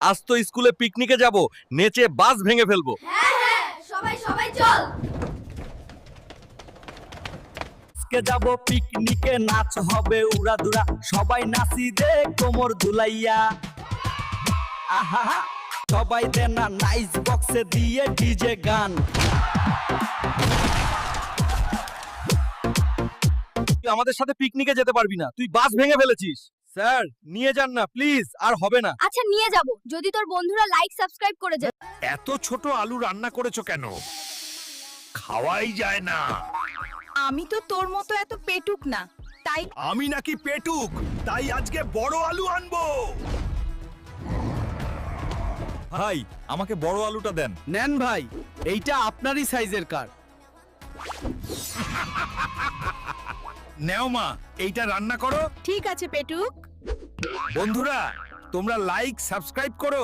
আজ তো স্কুলে পিকনিকে যাব, নেচে বাস ভেঙে ফেলবো। হ্যাঁ হ্যাঁ, সবাই সবাই চল। আজকে যাব পিকনিকে, নাচ হবে উড়াদুরা, সবাই নাচি দে কোমর দুলাইয়া। আহা, সবাই দে না নাইস বক্সে দিয়ে ডিজে গান। তুই আমাদের সাথে পিকনিকে যেতে পারবি না, তুই বাস ভেঙে ফেলেছিস। স্যার নিয়ে যান না প্লিজ, আর হবে না। আচ্ছা নিয়ে যাব, যদি তোর বন্ধুরা লাইক সাবস্ক্রাইব করে যায়। এত ছোট আলু রান্না করেছো কেন? খাওয়াই যায় না। আমি তো তোর মতো এত পেটুক না, তাই আমি নাকি পেটুক, তাই আজকে বড় আলু আনবো। ভাই আমাকে বড় আলুটা দেন। নেন ভাই, এইটা আপনারই সাইজের কার। নেও মা, এইটা রান্না করো। ঠিক আছে পেটুক। বন্ধুরা তোমরা লাইক সাবস্ক্রাইব করো।